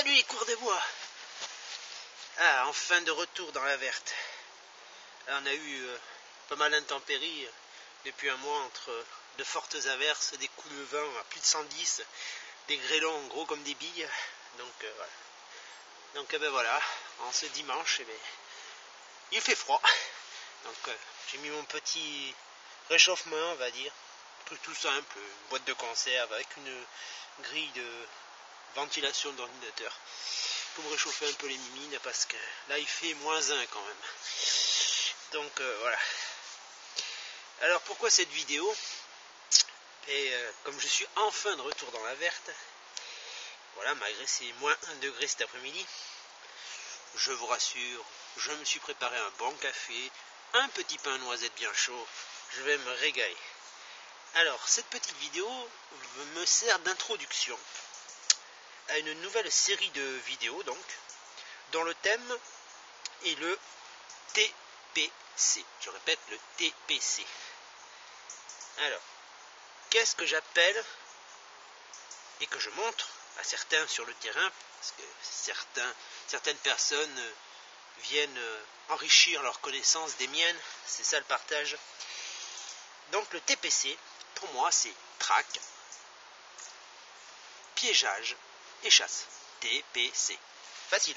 Salut les cours de bois. Ah, enfin de retour dans la verte. Ah, on a eu pas mal d'intempéries depuis un mois entre de fortes averses, des coups de vent à plus de 110, des grêlons gros comme des billes. Donc voilà. Donc ben voilà, en ce dimanche, il fait froid. Donc j'ai mis mon petit réchauffement, on va dire. Un truc tout simple, une boîte de conserve avec une grille de ventilation d'ordinateur pour me réchauffer un peu les mimines parce que là il fait -1 quand même. Donc voilà. Alors pourquoi cette vidéo? Et comme je suis enfin de retour dans la verte, voilà, malgré ces -1 degré cet après-midi, je vous rassure, je me suis préparé un bon café, un petit pain noisette bien chaud, je vais me régaler. Alors cette petite vidéo me sert d'introduction à une nouvelle série de vidéos donc, dont le thème est le TPC. Je répète, le TPC. Alors, qu'est-ce que j'appelle et que je montre à certains sur le terrain, parce que certaines personnes viennent enrichir leurs connaissances des miennes, c'est ça le partage. Donc le TPC, pour moi, c'est traque, piégeage et chasse. TPC. Facile.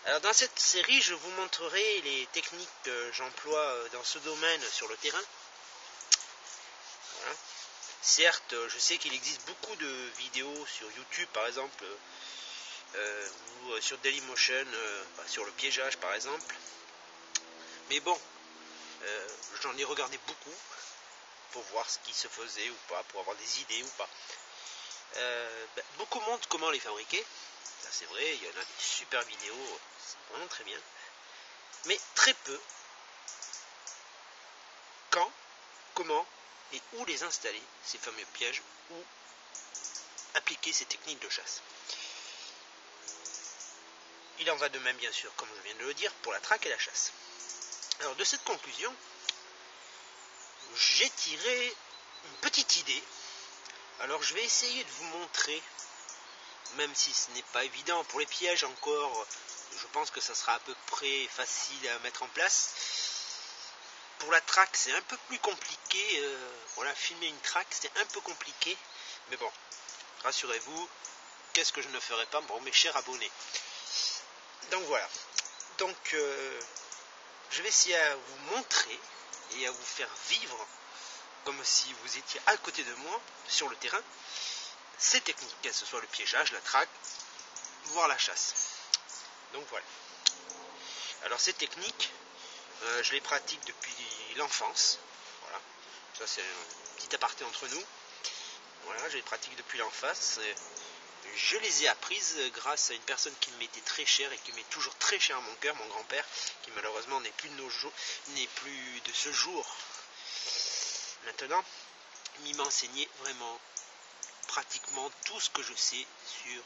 Alors dans cette série, je vous montrerai les techniques que j'emploie dans ce domaine sur le terrain. Voilà. Certes, je sais qu'il existe beaucoup de vidéos sur YouTube, par exemple, ou sur Dailymotion, sur le piégeage, par exemple. Mais bon, j'en ai regardé beaucoup pour voir ce qui se faisait ou pas, pour avoir des idées ou pas. Beaucoup montrent comment les fabriquer. Ça c'est vrai, il y en a des super vidéos, c'est vraiment très bien. Mais très peu quand, comment et où les installer, ces fameux pièges, ou appliquer ces techniques de chasse. Il en va de même bien sûr, comme je viens de le dire, pour la traque et la chasse. Alors de cette conclusion, j'ai tiré une petite idée. Alors je vais essayer de vous montrer, même si ce n'est pas évident pour les pièges encore, je pense que ça sera à peu près facile à mettre en place. Pour la traque, c'est un peu plus compliqué. Voilà, filmer une traque, c'est un peu compliqué. Mais bon, rassurez-vous, qu'est-ce que je ne ferai pas pour mes chers abonnés. Donc voilà. Donc, je vais essayer à vous montrer et à vous faire vivre, comme si vous étiez à côté de moi, sur le terrain, ces techniques, que ce soit le piégeage, la traque, voire la chasse. Donc voilà. Alors ces techniques, je les pratique depuis l'enfance. Voilà. Ça c'est un petit aparté entre nous. Voilà, je les pratique depuis l'enfance. Je les ai apprises grâce à une personne qui m'était très chère et qui m'est toujours très chère à mon cœur, mon grand-père, qui malheureusement n'est plus de ce jour. Maintenant, il m'a enseigné vraiment pratiquement tout ce que je sais sur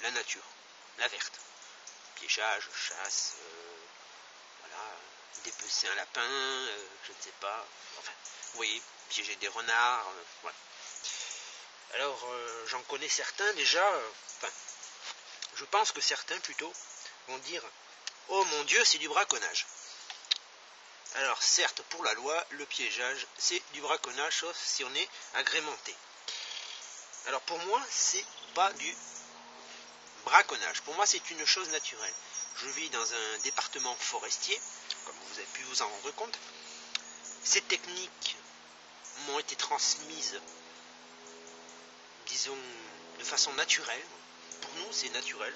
la nature, la verte. Piégeage, chasse, voilà, dépecer un lapin, je ne sais pas, enfin, vous voyez, piéger des renards, voilà. Alors, j'en connais certains déjà, enfin, je pense que certains plutôt vont dire « Oh mon Dieu, c'est du braconnage !» Alors, certes, pour la loi, le piégeage, c'est du braconnage, sauf si on est agrémenté. Alors, pour moi, c'est pas du braconnage. Pour moi, c'est une chose naturelle. Je vis dans un département forestier, comme vous avez pu vous en rendre compte. Ces techniques m'ont été transmises, disons, de façon naturelle. Pour nous, c'est naturel.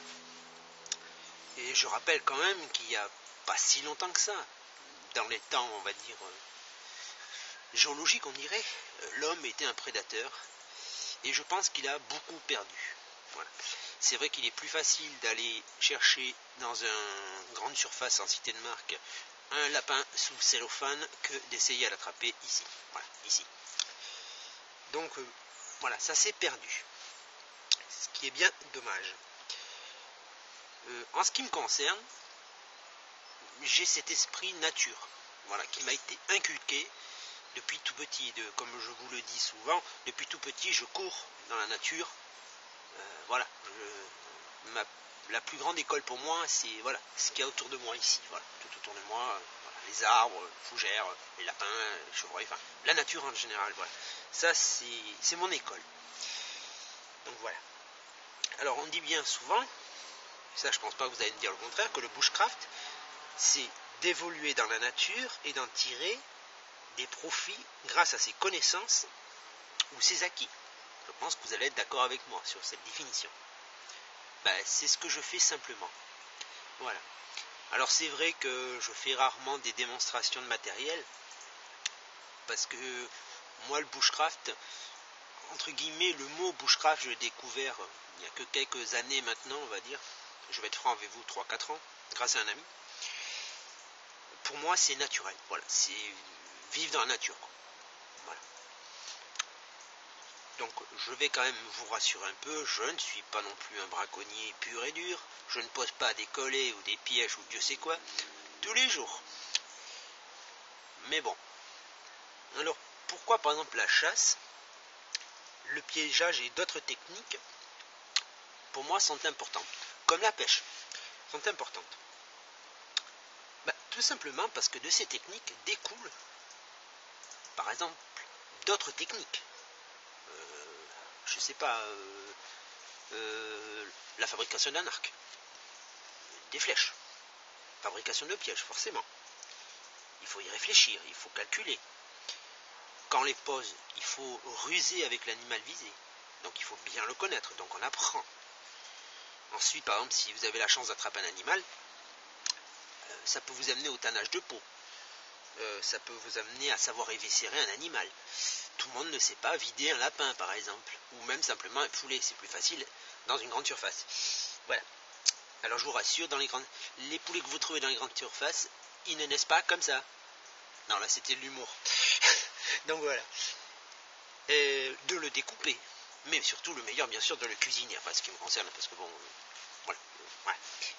Et je rappelle quand même qu'il n'y a pas si longtemps que ça, dans les temps, on va dire, géologiques, on dirait, l'homme était un prédateur. Et je pense qu'il a beaucoup perdu. Voilà. C'est vrai qu'il est plus facile d'aller chercher dans une grande surface en cité de marque un lapin sous cellophane que d'essayer à l'attraper ici. Voilà, ici. Donc, voilà, ça s'est perdu. Ce qui est bien dommage. En ce qui me concerne, j'ai cet esprit nature, voilà, qui m'a été inculqué depuis tout petit. Comme je vous le dis souvent, depuis tout petit, je cours dans la nature. Voilà, la plus grande école pour moi, c'est voilà, ce qu'il y a autour de moi ici. Voilà, tout autour de moi, voilà, les arbres, les fougères, les lapins, les chevreuils, enfin, la nature en général. Voilà, ça c'est mon école. Donc voilà. Alors on dit bien souvent, ça je pense pas que vous allez me dire le contraire, que le bushcraft, c'est d'évoluer dans la nature et d'en tirer des profits grâce à ses connaissances ou ses acquis. Je pense que vous allez être d'accord avec moi sur cette définition. C'est ce que je fais simplement. Voilà. Alors c'est vrai que je fais rarement des démonstrations de matériel, parce que moi le bushcraft, entre guillemets, le mot bushcraft, je l'ai découvert il n'y a que quelques années maintenant, on va dire. Je vais être franc avec vous, 3-4 ans, grâce à un ami. Pour moi, c'est naturel. Voilà, c'est vivre dans la nature. Voilà. Donc, je vais quand même vous rassurer un peu. Je ne suis pas non plus un braconnier pur et dur. Je ne pose pas des collets ou des pièges ou Dieu sait quoi tous les jours. Mais bon. Alors, pourquoi par exemple la chasse, le piégeage et d'autres techniques, pour moi, sont importantes, comme la pêche, sont importantes. Tout simplement parce que de ces techniques découlent, par exemple, d'autres techniques. Je sais pas, la fabrication d'un arc, des flèches, fabrication de pièges, forcément. Il faut y réfléchir, il faut calculer. Quand on les pose, il faut ruser avec l'animal visé. Donc il faut bien le connaître, donc on apprend. Ensuite, par exemple, si vous avez la chance d'attraper un animal, ça peut vous amener au tannage de peau. Ça peut vous amener à savoir éviscérer un animal. Tout le monde ne sait pas vider un lapin, par exemple. Ou même simplement un poulet, c'est plus facile dans une grande surface. Voilà. Alors je vous rassure, les poulets que vous trouvez dans les grandes surfaces, ils ne naissent pas comme ça. Non, là c'était de l'humour. Donc voilà. De le découper. Mais surtout le meilleur, bien sûr, de le cuisiner. Enfin, ce qui me concerne, parce que bon, voilà.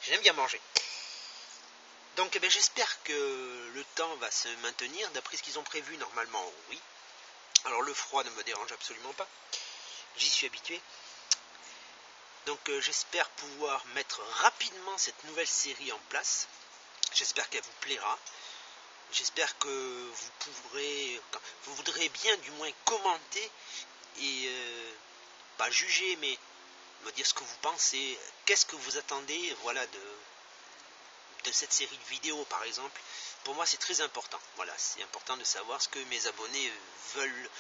J'aime bien manger. Donc j'espère que le temps va se maintenir. D'après ce qu'ils ont prévu, normalement, oui. Alors le froid ne me dérange absolument pas. J'y suis habitué. Donc j'espère pouvoir mettre rapidement cette nouvelle série en place. J'espère qu'elle vous plaira. J'espère que vous voudrez bien du moins commenter et pas juger, mais me dire ce que vous pensez. Qu'est-ce que vous attendez, voilà, de cette série de vidéos, par exemple. Pour moi, c'est très important. Voilà, c'est important de savoir ce que mes abonnés veulent.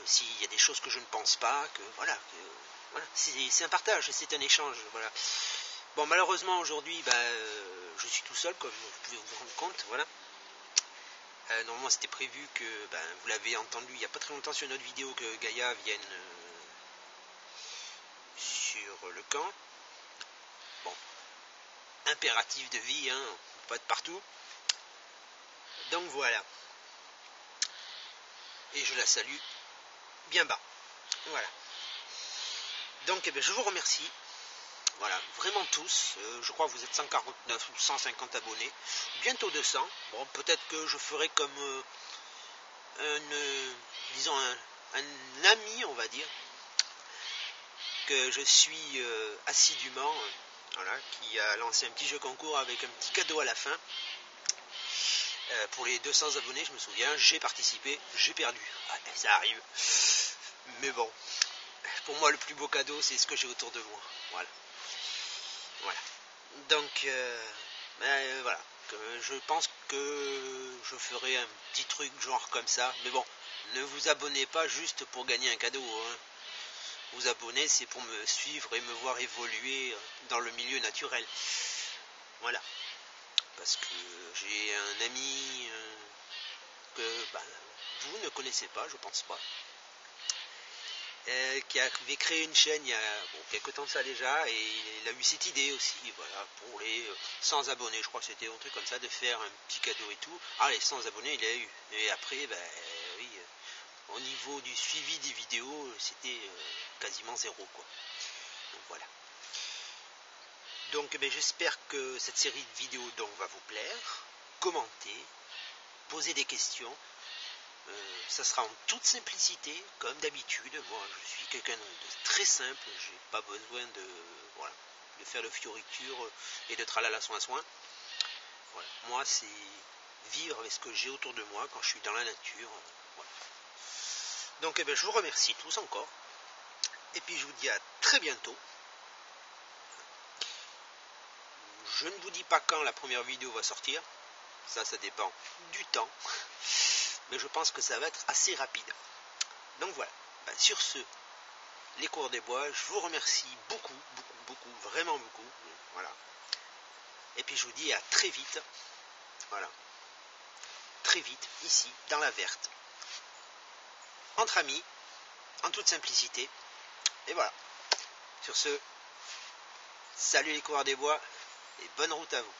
S'il y a des choses que je ne pense pas, voilà, c'est un partage, c'est un échange. Voilà. Bon, malheureusement aujourd'hui, je suis tout seul, comme vous pouvez vous rendre compte. Voilà. Normalement, c'était prévu que, vous l'avez entendu il n'y a pas très longtemps sur une autre vidéo, que Gaïa vienne sur le camp. Bon, impératif de vie, hein, on peut pas être partout. Donc voilà. Et je la salue bien bas. Voilà. Donc je vous remercie. Voilà, vraiment tous. Je crois que vous êtes 149 ou 150 abonnés. Bientôt 200. Bon, peut-être que je ferai comme disons un ami, on va dire, que je suis assidûment, voilà, qui a lancé un petit jeu concours avec un petit cadeau à la fin. Pour les 200 abonnés, je me souviens, j'ai participé, j'ai perdu. Ouais, ça arrive. Mais bon, pour moi, le plus beau cadeau, c'est ce que j'ai autour de moi. Voilà. Donc, voilà. Je pense que je ferai un petit truc genre comme ça. Mais bon, ne vous abonnez pas juste pour gagner un cadeau. Hein. Vous abonnez, c'est pour me suivre et me voir évoluer dans le milieu naturel. Voilà. Parce que j'ai un ami que vous ne connaissez pas, je pense pas, qui avait créé une chaîne il y a quelques temps de ça déjà, et il a eu cette idée aussi, voilà, pour les 100 abonnés, je crois que c'était un truc comme ça, de faire un petit cadeau et tout. Ah, les 100 abonnés, il a eu. Et après, oui, au niveau du suivi des vidéos, c'était quasiment zéro, quoi. Donc voilà. Donc j'espère que cette série de vidéos donc va vous plaire. Commentez, posez des questions. Ça sera en toute simplicité, comme d'habitude. Moi, je suis quelqu'un de très simple. J'ai pas besoin de, voilà, de faire de fioriture et de tralala soin soin. Voilà. Moi, c'est vivre avec ce que j'ai autour de moi quand je suis dans la nature. Voilà. Donc, eh bien, je vous remercie tous encore. Et puis, je vous dis à très bientôt. Je ne vous dis pas quand la première vidéo va sortir. Ça dépend du temps. Mais je pense que ça va être assez rapide. Donc voilà. Sur ce, les cours des bois, je vous remercie beaucoup, vraiment beaucoup. Voilà. Et puis je vous dis à très vite. Voilà. Très vite, ici, dans la verte. Entre amis, en toute simplicité. Et voilà. Sur ce, salut les coureurs des bois et bonne route à vous.